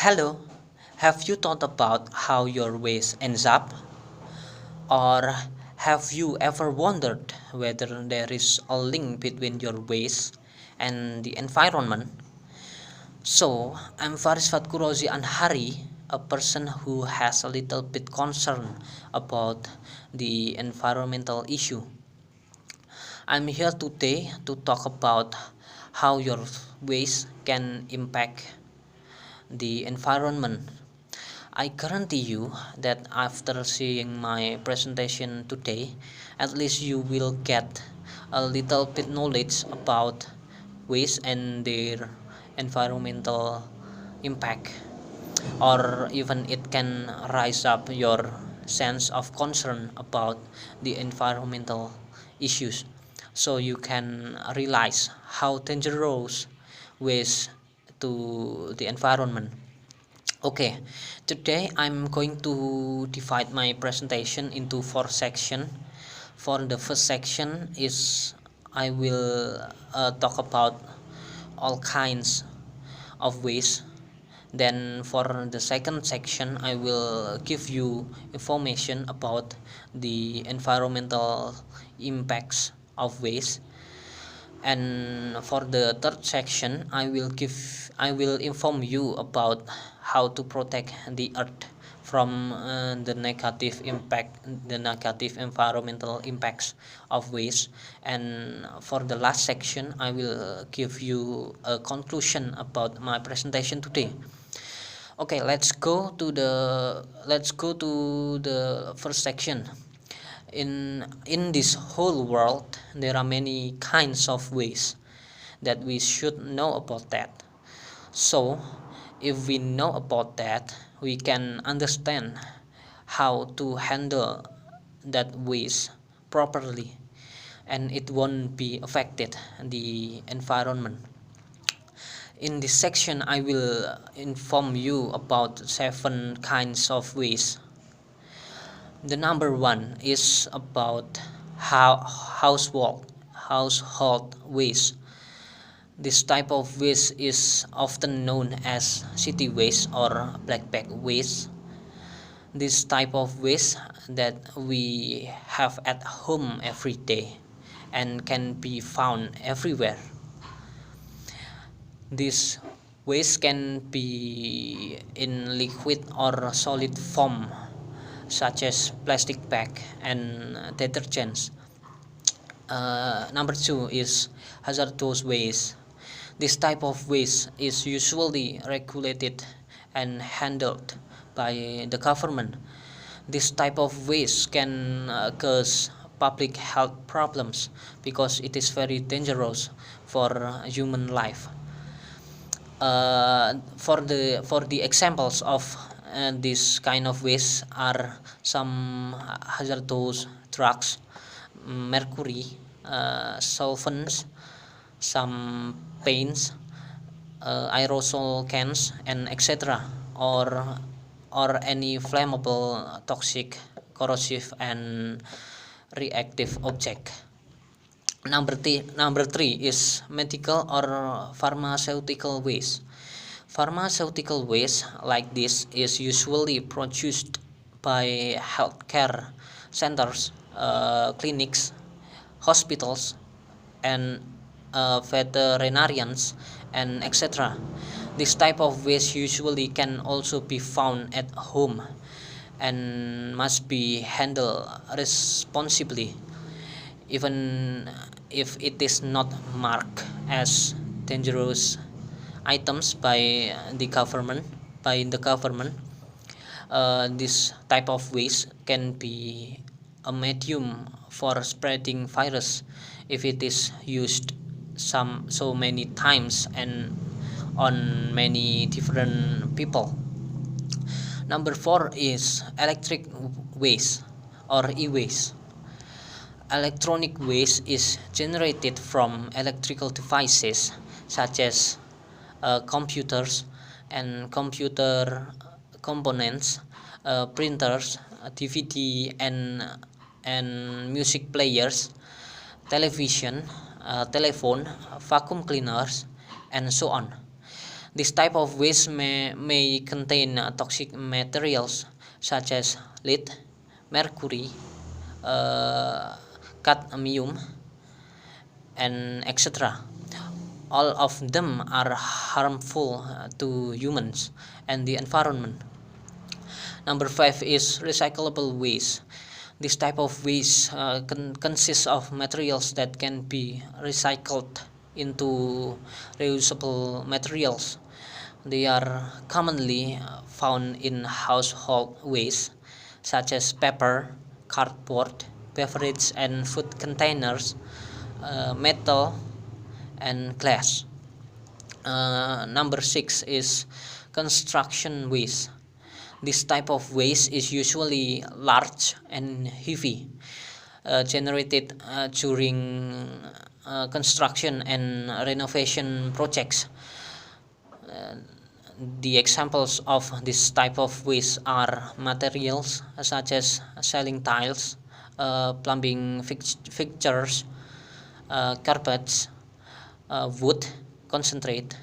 Hello, have you thought about how your waste ends up? Or have you ever wondered whether there is a link between your waste and the environment? So, I'm Faris Fatkurozi Anhari, a person who has a little bit concern about the environmental issue. I'm here today to talk about how your waste can impact the environment. I guarantee you that after seeing my presentation today, at least you will get a little bit knowledge about waste and their environmental impact, or even it can rise up your sense of concern about the environmental issues, so you can realize how dangerous waste to the environment. Okay, today I'm going to divide my presentation into four sections. For the first section is I will talk about all kinds of waste. Then for the second section I will give you information about the environmental impacts of waste. And for the third section I will inform you about how to protect the earth from the negative environmental impacts of waste. And for the last section I will give you a conclusion about my presentation today. Okay, let's go to the first section. In this whole world there are many kinds of ways that we should know about that. So if we know about that, we can understand how to handle that waste properly, and it won't be affected the environment. In this section I will inform you about 7 kinds of waste. The number one is about how household waste. This type of waste is often known as city waste or black bag waste. This type of waste that we have at home every day and can be found everywhere. This waste can be in liquid or solid form, such as plastic bag and detergents. Number two is hazardous waste. This type of waste is usually regulated and handled by the government. This type of waste can cause public health problems because it is very dangerous for human life. For the examples of this kind of waste are some hazardous drugs, mercury, solvents, some paints, aerosol cans, and etc. or any flammable, toxic, corrosive, and reactive object. Number three is medical or pharmaceutical waste. Pharmaceutical waste like this is usually produced by healthcare centers, clinics, hospitals, and veterinarians, and etc. This type of waste usually can also be found at home and must be handled responsibly, even if it is not marked as dangerous items by the government. This type of waste can be a medium for spreading virus if it is used so many times and on many different people. Number four is electric waste or e-waste. Electronic waste is generated from electrical devices such as computers and computer components, printers, DVD and music players, television, telephone, vacuum cleaners, and so on. This type of waste may contain toxic materials such as lead, mercury, cadmium, and etc. All of them are harmful to humans and the environment. Number 5 is recyclable waste. This type of waste consists of materials that can be recycled into reusable materials. They are commonly found in household waste such as paper, cardboard, beverage and food containers, metal, and glass. Number 6 is construction waste. This type of waste is usually large and heavy, generated during construction and renovation projects. Uh, the examples of this type of waste are materials such as ceiling tiles, plumbing fixtures, carpets, wood, concentrate,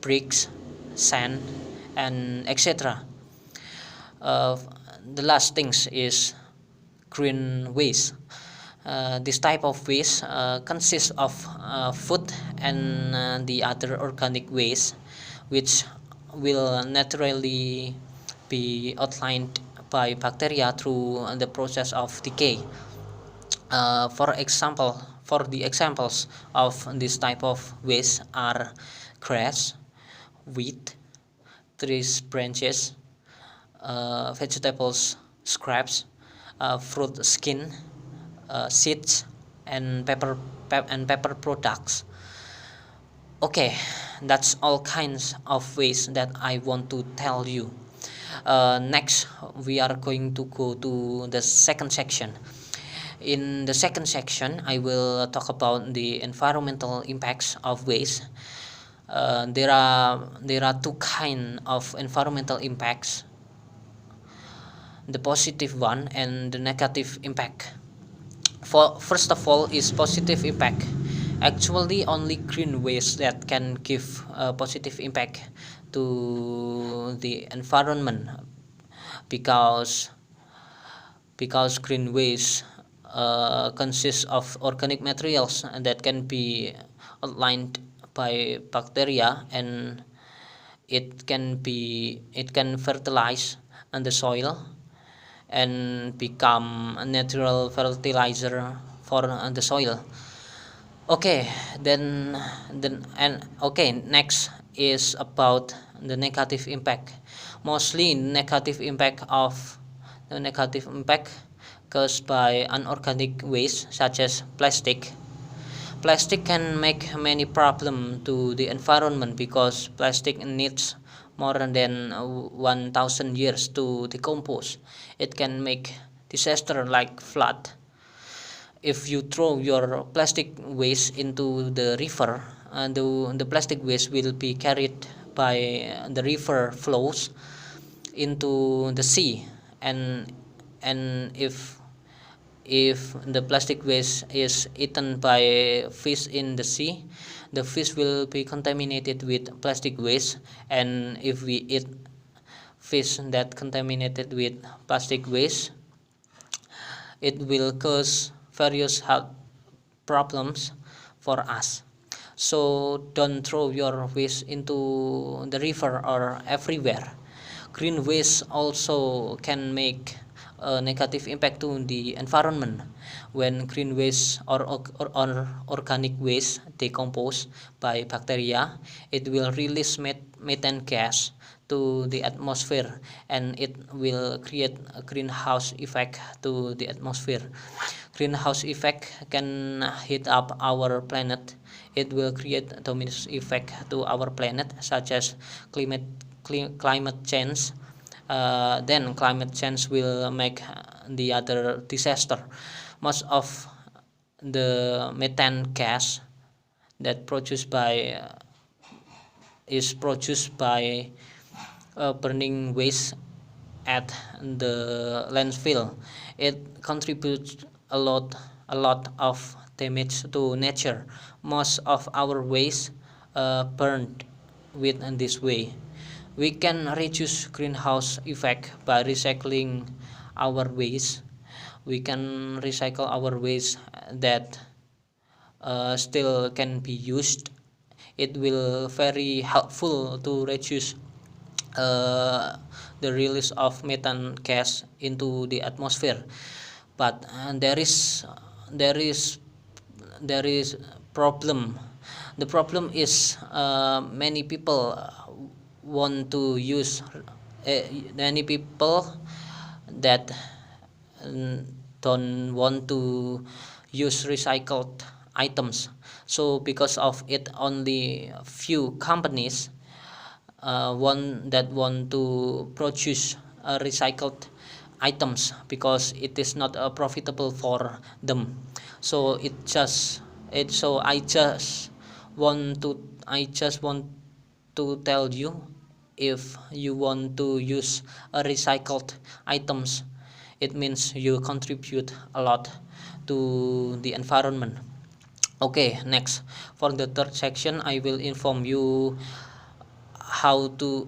bricks, sand, and etc. Uh, the last things is green waste. This type of waste consists of food and the other organic waste, which will naturally be outlined by bacteria through the process of decay. For the examples of this type of waste are grass, wheat, trees branches, vegetables scraps, fruit skin, seeds, and paper products. Okay, that's all kinds of waste that I want to tell you. Next, we are going to go to the second section. In the second section, I will talk about the environmental impacts of waste. There are two kind of environmental impacts: the positive one and the negative impact. First of all is positive impact. Actually, only green waste that can give a positive impact to the environment, because green waste consists of organic materials that can be outlined by bacteria, and it can fertilize on the soil and become a natural fertilizer for the soil. Okay, next is about the negative impact. Mostly negative impact caused by unorganic waste such as plastic. Plastic can make many problems to the environment because plastic needs more than 1,000 years to decompose. It can make disaster like flood. If you throw your plastic waste into the river, the plastic waste will be carried by the river flows into the sea, and if the plastic waste is eaten by fish in the sea, the fish will be contaminated with plastic waste, and if we eat fish that contaminated with plastic waste, it will cause various health problems for us. So don't throw your waste into the river or everywhere. Green waste also can make a negative impact to the environment. When green waste or organic waste decompose by bacteria, it will release methane gas to the atmosphere, and it will create a greenhouse effect to the atmosphere. Greenhouse effect can heat up our planet. It will create a domino effect to our planet, such as climate change. Then climate change will make the other disaster. Most of the methane gas that is produced by burning waste at the landfill. It contributes a lot of damage to nature. Most of our waste burned with in this way. We can reduce greenhouse effect by recycling our waste. We can recycle our waste that still can be used. It will very helpful to reduce uh, the release of methane gas into the atmosphere. But there is there is problem. The problem is many people want to use uh, many people that don't want to use recycled items. So because of it, only few companies want to produce recycled items because it is not profitable for them. So I just want to tell you, if you want to use recycled items, it means you contribute a lot to the environment. Okay, next, for the third section I will inform you how to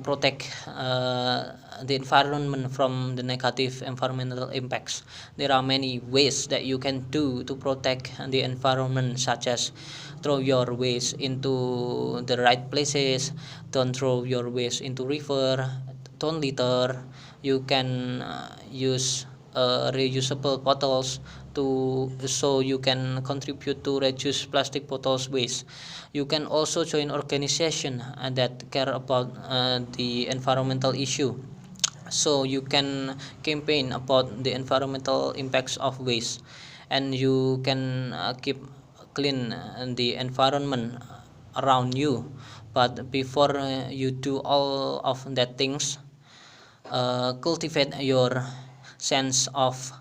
protect the environment from the negative environmental impacts. There are many ways that you can do to protect the environment, such as throw your waste into the right places, don't throw your waste into river, don't litter. You can use reusable bottles to so you can contribute to reduce plastic bottles waste. You can also join organization that care about the environmental issue, so you can campaign about the environmental impacts of waste, and you can keep clean the environment around you. But before you do all of that things, cultivate your sense of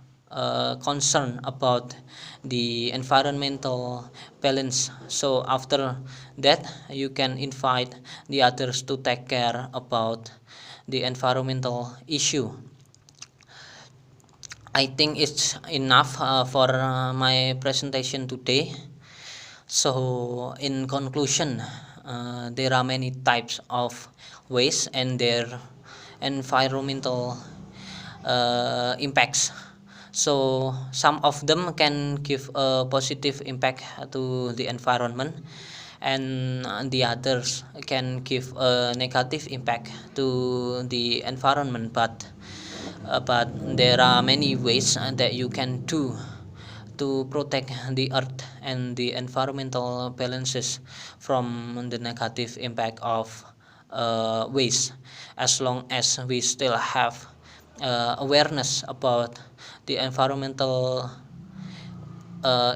concern about the environmental balance. So after that, you can invite the others to take care about the environmental issue. I think it's enough for my presentation today. So in conclusion, there are many types of waste and their environmental impacts. So some of them can give a positive impact to the environment, and the others can give a negative impact to the environment. But there are many ways that you can do to protect the earth and the environmental balances from the negative impact of waste, as long as we still have awareness about the environmental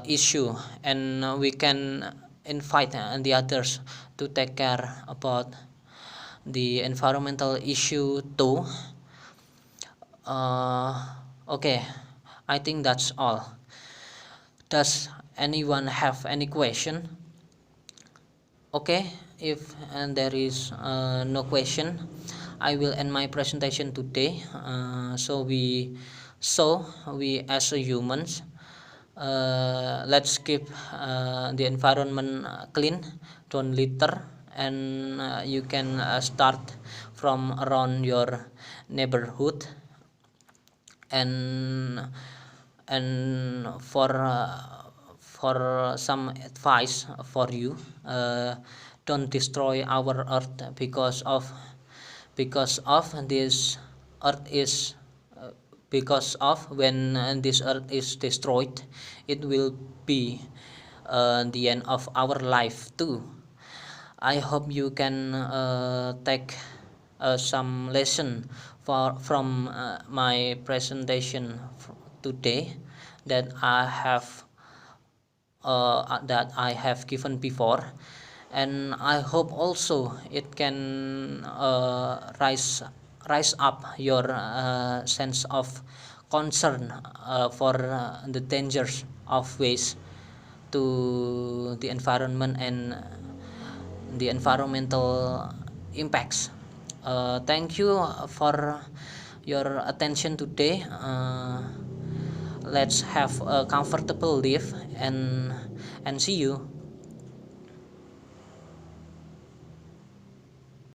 issue, and we can invite the others to take care about the environmental issue too. Okay, I think that's all. Does anyone have any question? Okay, if there is no question, I will end my presentation today. So we as a humans, let's keep the environment clean, don't litter, and you can start from around your neighborhood. And for some advice for you, don't destroy our earth, because of this earth is because of when this earth is destroyed, it will be the end of our life too. I hope you can take some lesson from my presentation today that I have given before, and I hope also it can rise up your sense of concern for the dangers of waste to the environment and the environmental impacts. Thank you for your attention today. Let's have a comfortable live, and see you.